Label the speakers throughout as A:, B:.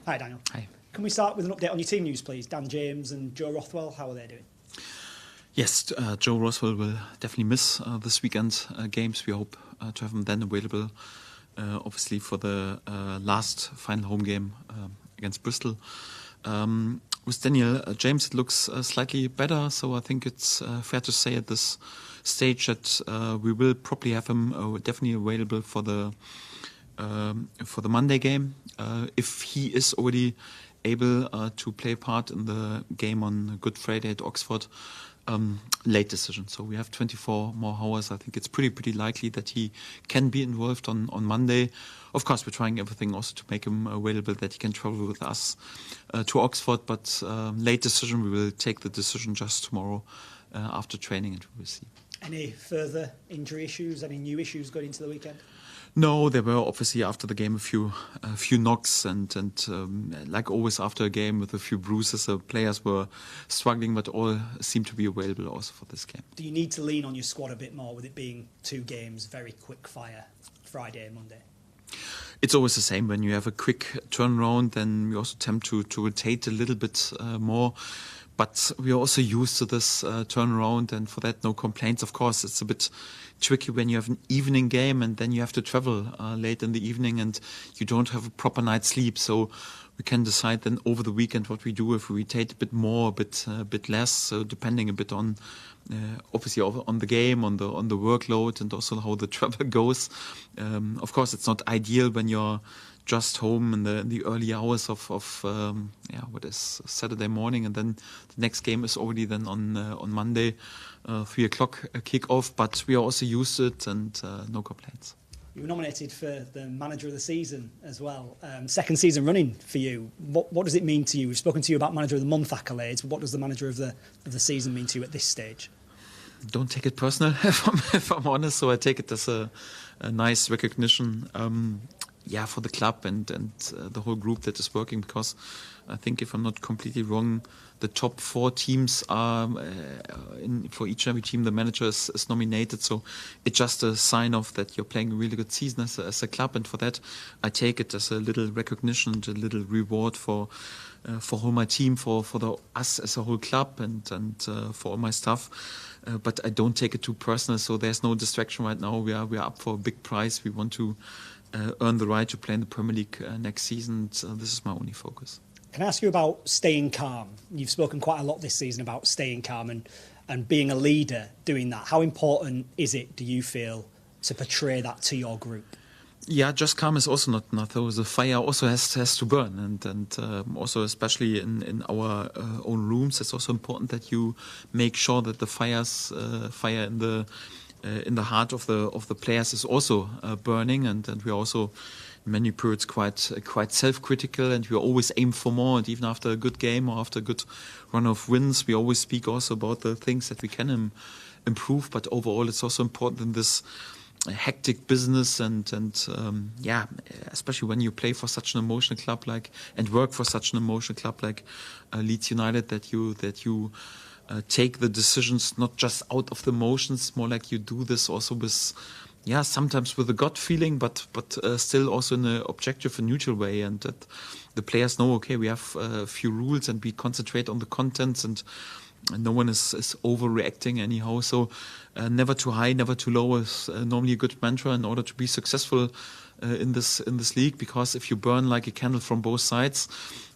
A: Hi, Daniel.
B: Hi.
A: Can we start with an update on your team news, please? Dan James and Joe Rothwell, how are they doing?
B: Yes, Joe Rothwell will definitely miss this weekend games. We hope to have him then available, obviously, for the last final home game against Bristol. With Daniel James, it looks slightly better, so I think it's fair to say at this stage that we will probably have him definitely available for the Monday game. If he is already able to play a part in the game on Good Friday at Oxford, late decision. So we have 24 more hours. I think it's pretty likely that he can be involved on Monday. Of course, we're trying everything also to make him available that he can travel with us to Oxford. But late decision, we will take the decision just tomorrow after training, and we will see.
A: Any further injury issues? Any new issues going into the weekend?
B: No, there were obviously after the game a few knocks and like always after a game with a few bruises, players were struggling, but all seemed to be available also for this game.
A: Do you need to lean on your squad a bit more with it being 2 games, very quick fire, Friday and Monday?
B: It's always the same. When you have a quick turnaround, then we also tend to rotate a little bit more. But we are also used to this turnaround, and for that, no complaints. Of course, it's a bit tricky when you have an evening game and then you have to travel late in the evening and you don't have a proper night's sleep. So we can decide then over the weekend what we do, if we rotate a bit more, a bit less. So depending a bit on, obviously, on the game, on the workload, and also how the travel goes. Of course, it's not ideal when you're just home in the early hours of what is Saturday morning, and then the next game is already then on Monday, 3 o'clock kick-off. But we are also used to it, and no complaints.
A: You were nominated for the Manager of the Season as well. Second season running for you. What does it mean to you? We've spoken to you about Manager of the Month accolades. What does the Manager of the Season mean to you at this stage?
B: Don't take it personal, if I'm honest. So I take it as a nice recognition. For the club and the whole group that is working, because I think, if I'm not completely wrong, the top 4 teams are for each and every team the manager is nominated. So it's just a sign of that you're playing a really good season as a club, and for that I take it as a little recognition and a little reward for all my team, for us as a whole club, and for all my staff. But I don't take it too personal. So there's no distraction right now. We are up for a big prize. We want to earn the right to play in the Premier League next season. So this is my only focus.
A: Can I ask you about staying calm? You've spoken quite a lot this season about staying calm and being a leader doing that. How important is it, do you feel, to portray that to your group?
B: Yeah, just calm is also not though. The fire also has to burn, and also especially in our own rooms, it's also important that you make sure that the fire in the heart of the players is also burning, and we are also in many periods quite self-critical, and we always aim for more. And even after a good game or after a good run of wins, we always speak also about the things that we can improve. But overall, it's also important in this hectic business, and especially when you play for such an emotional club and work for such an emotional club like Leeds United, that you take the decisions not just out of the emotions, more like you do this also with, sometimes with a gut feeling, but still also in an objective and neutral way, and that the players know, okay, we have a few rules and we concentrate on the contents, and no one is overreacting anyhow. So never too high, never too low is normally a good mantra in order to be successful in this league, because if you burn like a candle from both sides,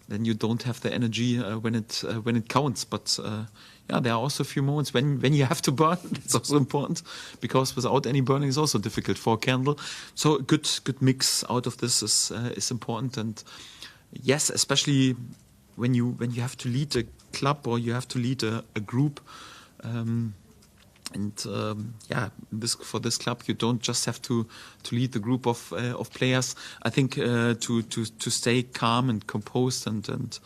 B: then you don't have the energy when it counts. But there are also a few moments when you have to burn. It's also important, because without any burning is also difficult for a candle. So a good mix out of this is important. And yes, especially when you have to lead a club or you have to lead a group. For this club, you don't just have to lead the group of players. I think to stay calm and composed and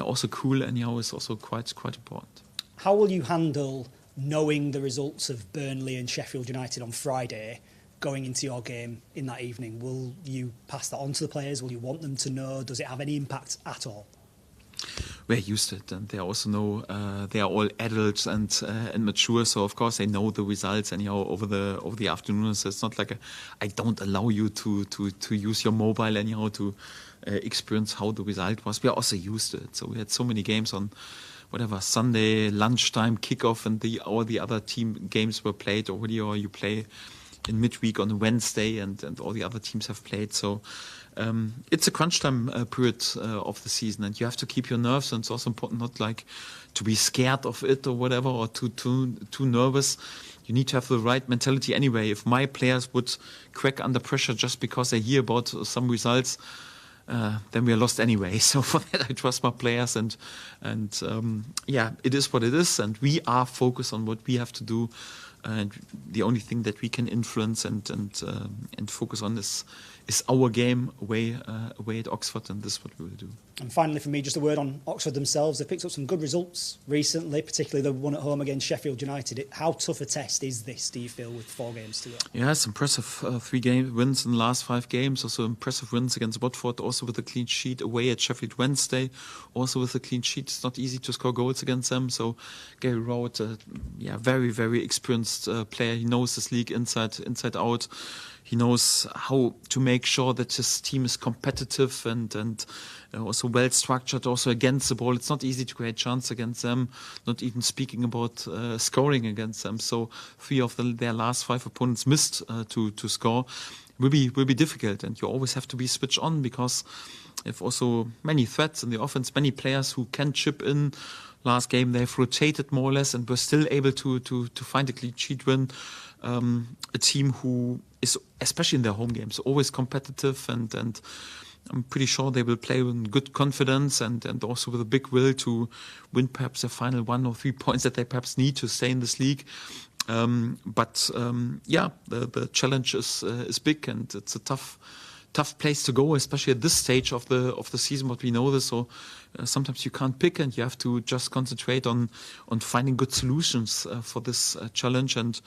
B: also cool anyhow is also quite important.
A: How will you handle knowing the results of Burnley and Sheffield United on Friday, going into your game in that evening? Will you pass that on to the players? Will you want them to know? Does it have any impact at all?
B: we're used to it, and they also know they are all adults and mature. So of course they know the results anyhow over the afternoon. So it's not like I don't allow you to use your mobile anyhow to experience how the result was. We are also used to it. So we had so many games on whatever Sunday lunchtime kickoff, and all the other team games were played already, or you play in midweek on a Wednesday, and all the other teams have played. So it's a crunch time period of the season, and you have to keep your nerves. And it's also important not like to be scared of it or whatever, or too nervous. You need to have the right mentality anyway. If my players would crack under pressure just because they hear about some results, then we are lost anyway. So for that, I trust my players, and yeah, it is what it is, and we are focused on what we have to do. And the only thing that we can influence and focus on is our game away at Oxford, and this is what we will do.
A: And finally, for me, just a word on Oxford themselves. They've picked up some good results recently, particularly the one at home against Sheffield United. How tough a test is this, do you feel, with 4 games to go?
B: Yeah, it's impressive. 3 wins in the last 5 games. Also impressive wins against Watford, also with a clean sheet. Away at Sheffield Wednesday, also with a clean sheet. It's not easy to score goals against them. So Gary Rowett, very, very experienced player. He knows this league inside out. He knows how to make sure that his team is competitive and also well structured, also against the ball. It's not easy to create chance against them, not even speaking about scoring against them. So 3 of their last 5 opponents missed to score. Will be difficult, and you always have to be switched on, because they have also many threats in the offense, many players who can chip in. Last game they've rotated more or less and were still able to find a clean sheet win. A team who is, especially in their home games, always competitive, and I'm pretty sure they will play with good confidence and also with a big will to win perhaps a final 1 or 3 points that they perhaps need to stay in this league. But the challenge is big, and it's a tough place to go, especially at this stage of the season. What we know this, so sometimes you can't pick, and you have to just concentrate on finding good solutions for this challenge. And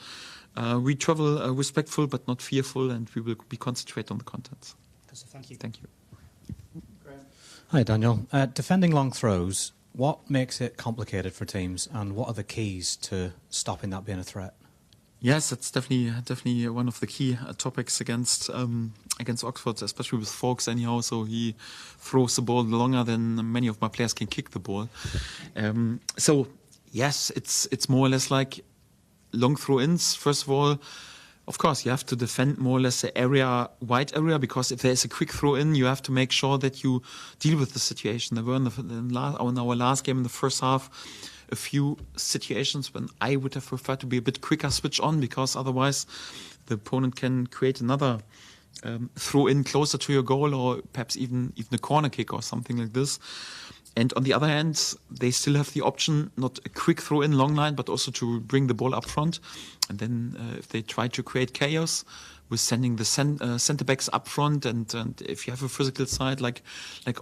B: we travel respectful but not fearful, and we will be concentrate on the contents.
A: Thank you.
B: Thank you.
C: Hi, Daniel. Defending long throws, what makes it complicated for teams, and what are the keys to stopping that being a threat?
B: Yes, that's definitely one of the key topics against Oxford, especially with Farke anyhow. So he throws the ball longer than many of my players can kick the ball. So yes, it's more or less like long throw-ins. First of all, of course, you have to defend more or less the wide area, because if there's a quick throw-in, you have to make sure that you deal with the situation. There were in our last game in the first half a few situations when I would have preferred to be a bit quicker switch on, because otherwise the opponent can create another throw in closer to your goal, or perhaps even a corner kick or something like this. And on the other hand, they still have the option, not a quick throw in long line, but also to bring the ball up front. And then if they try to create chaos with sending the centre backs up front, and if you have a physical side like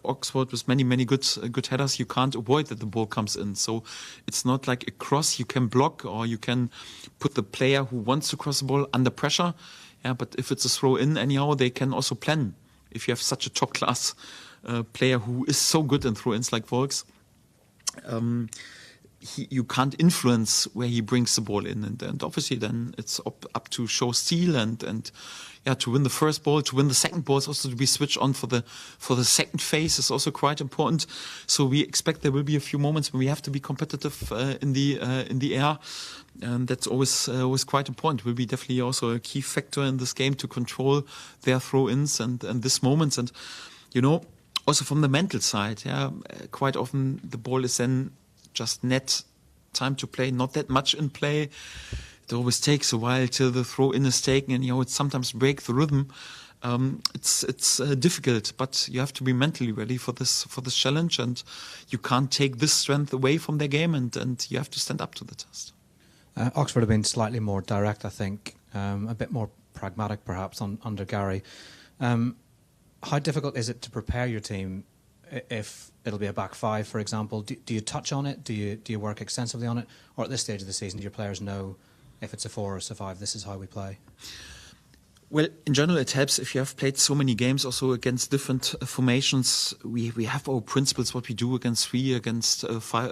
B: Oxford with many good headers, you can't avoid that the ball comes in. So it's not like a cross you can block, or you can put the player who wants to cross the ball under pressure. Yeah, but if it's a throw in anyhow, they can also plan. If you have such a top class player who is so good in throw-ins like Farke, you can't influence where he brings the ball in, and obviously then it's up to show steal and to win the first ball, to win the second ball, is also to be switched on for the second phase is also quite important. So we expect there will be a few moments when we have to be competitive in the air, and that's always quite important. Will be definitely also a key factor in this game to control their throw-ins and this moments. And also from the mental side, quite often the ball is then just net time to play, not that much in play. It always takes a while till the throw-in is taken, and it sometimes breaks the rhythm. It's difficult, but you have to be mentally ready for this challenge, and you can't take this strength away from their game, and you have to stand up to the test.
C: Oxford have been slightly more direct, I think, a bit more pragmatic perhaps under Gary. How difficult is it to prepare your team if it'll be a back 5, for example? Do you touch on it? Do you work extensively on it? Or at this stage of the season, do your players know if it's a 4 or a 5, this is how we play?
B: Well, in general, it helps if you have played so many games also against different formations. We have our principles, what we do against three, against five,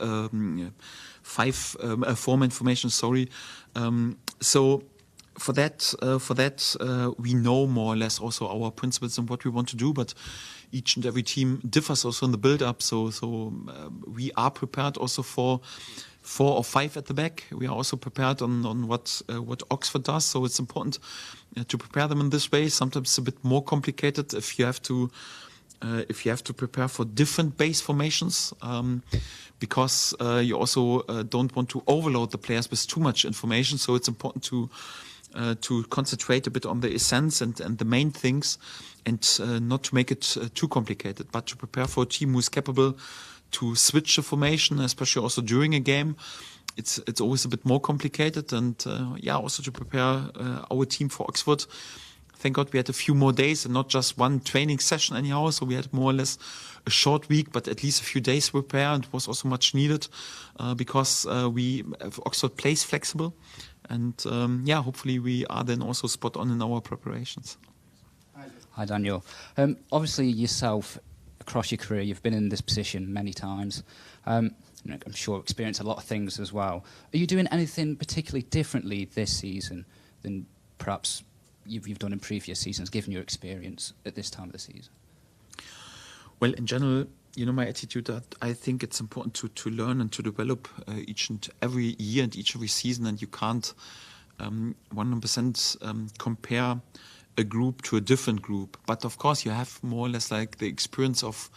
B: four-man formation. Sorry. So for that, we know more or less also our principles and what we want to do. But each and every team differs also in the build-up. So we are prepared also for 4 or 5 at the back. We are also prepared on what Oxford does. So it's important to prepare them in this way. Sometimes it's a bit more complicated if you have to prepare for different base formations, because you also don't want to overload the players with too much information. So it's important to concentrate a bit on the essence and the main things, and not to make it too complicated, but to prepare for a team who is capable to switch the formation, especially also during a game. It's always a bit more complicated, and also to prepare our team for Oxford. Thank God we had a few more days and not just one training session anyhow. So we had more or less a short week, but at least a few days to prepare, and it was also much needed because Oxford plays flexible, and hopefully we are then also spot on in our preparations.
D: Hi Daniel. Obviously yourself, across your career, you've been in this position many times. I'm sure experienced a lot of things as well. Are you doing anything particularly differently this season than perhaps you've done in previous seasons, given your experience at this time of the season?
B: Well, in general, my attitude that I think it's important to learn and to develop each and every year and each every season, and you can't 100% compare a group to a different group. But of course, you have more or less like the experience of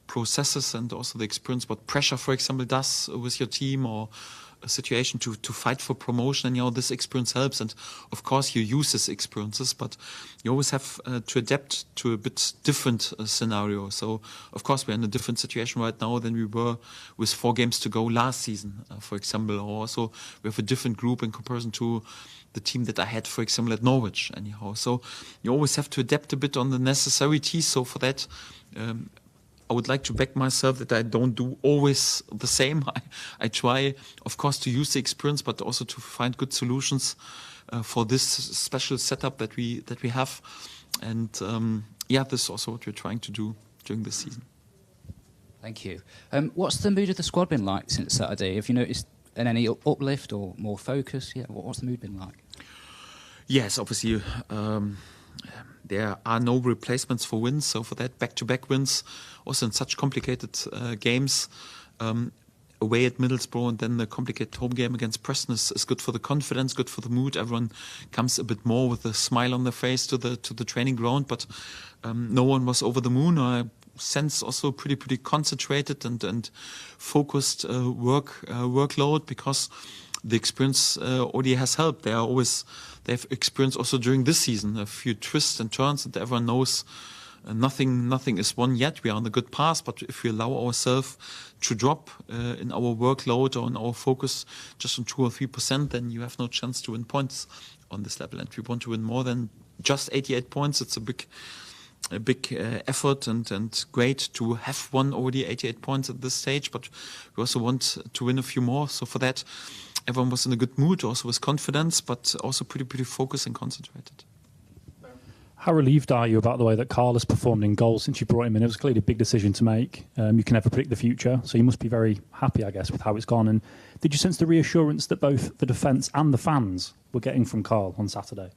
B: processes and also the experience what pressure, for example, does with your team, or a situation to fight for promotion, and this experience helps. And of course you use these experiences, but you always have to adapt to a bit different scenario. So of course we're in a different situation right now than we were with 4 games to go last season, for example. Or also we have a different group in comparison to the team that I had, for example, at Norwich anyhow. So you always have to adapt a bit on the necessity. So for that, I would like to back myself that I don't do always the same. I try, of course, to use the experience, but also to find good solutions for this special setup that we have. And this is also what we're trying to do during this season.
D: Thank you. What's the mood of the squad been like since Saturday? Have you noticed any uplift or more focus? Yeah, what's the mood been like?
B: Yes, obviously. There are no replacements for wins, so for that, back-to-back wins, also in such complicated games, away at Middlesbrough and then the complicated home game against Preston is good for the confidence, good for the mood. Everyone comes a bit more with a smile on their face to the training ground, but no one was over the moon. I sense also pretty concentrated and focused workload, because the experience already has helped. They've experienced also during this season a few twists and turns, and everyone knows nothing is won yet. We are on a good path, but if we allow ourselves to drop in our workload or in our focus just on 2 or 3%, then you have no chance to win points on this level. And we want to win more than just 88 points. It's a big effort and great to have won already 88 points at this stage, but we also want to win a few more. So for that, everyone was in a good mood, also with confidence, but also pretty focused and concentrated.
E: How relieved are you about the way that Carl has performed in goals since you brought him in? It was clearly a big decision to make. You can never predict the future, so you must be very happy, I guess, with how it's gone. And did you sense the reassurance that both the defence and the fans were getting from Carl on Saturday?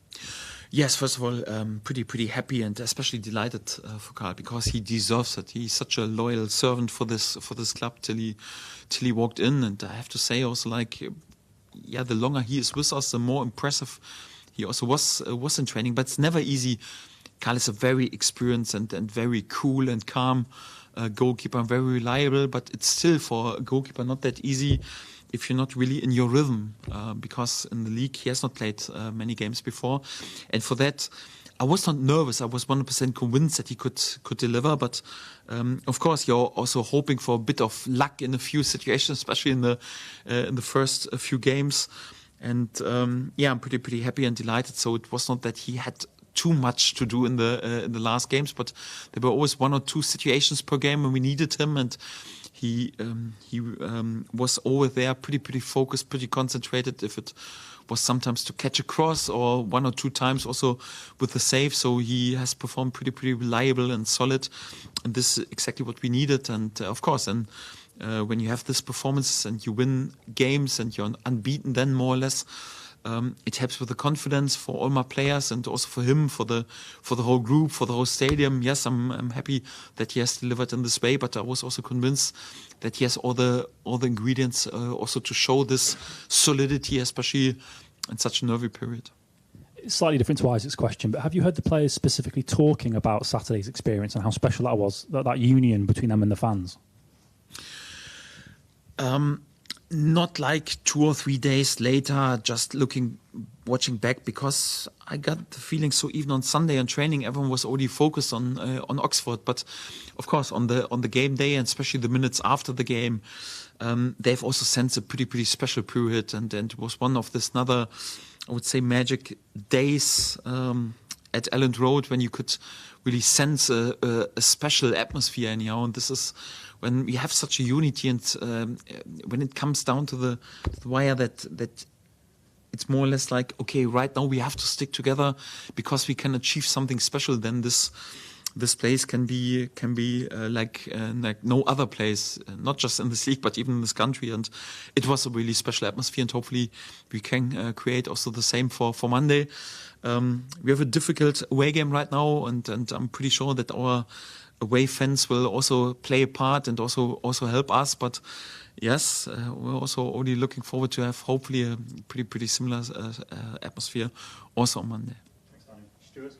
B: Yes, first of all, pretty happy and especially delighted for Carl, because he deserves it. He's such a loyal servant for this club till he walked in, and I have to say also, the longer he is with us, the more impressive he also was in training. But it's never easy. Carl is a very experienced and very cool and calm goalkeeper, and very reliable. But it's still for a goalkeeper not that easy if you're not really in your rhythm, because in the league he has not played many games before. And for that, I was not nervous. I was 100% convinced that he could deliver. But of course, you're also hoping for a bit of luck in a few situations, especially in the first few games. And I'm pretty happy and delighted. So it was not that he had too much to do in the last games, but there were always 1 or 2 situations per game when we needed him, and he was over there, pretty focused, pretty concentrated. If it was sometimes to catch a cross, or 1 or 2 times also with the save, so he has performed pretty reliable and solid, and this is exactly what we needed. And of course, and when you have this performance and you win games and you're unbeaten, then more or less. It helps with the confidence for all my players and also for him, for the whole group, for the whole stadium. Yes, I'm happy that he has delivered in this way, but I was also convinced that he has all the ingredients also to show this solidity, especially in such a nervy period.
E: Slightly different to Isaac's question, but have you heard the players specifically talking about Saturday's experience and how special that was, that union between them and the fans?
B: Not like 2 or 3 days later, just watching back, because I got the feeling so even on Sunday on training, everyone was already focused on Oxford. But of course, on the game day, and especially the minutes after the game, they've also sensed a pretty special period, and it was one of this another, I would say, magic days at Elland Road when you could really sense a special atmosphere anyhow. And this is when we have such a unity, and when it comes down to the wire, that it's more or less like, okay, right now we have to stick together because we can achieve something special. Then this place can be like no other place, not just in this league but even in this country. And it was a really special atmosphere, and hopefully we can create also the same for Monday. We have a difficult away game right now, and I'm pretty sure that our away fans will also play a part and also help us. But yes, we're also only looking forward to have hopefully a pretty similar atmosphere also on Monday.
E: Thanks, Daniel. Stuart's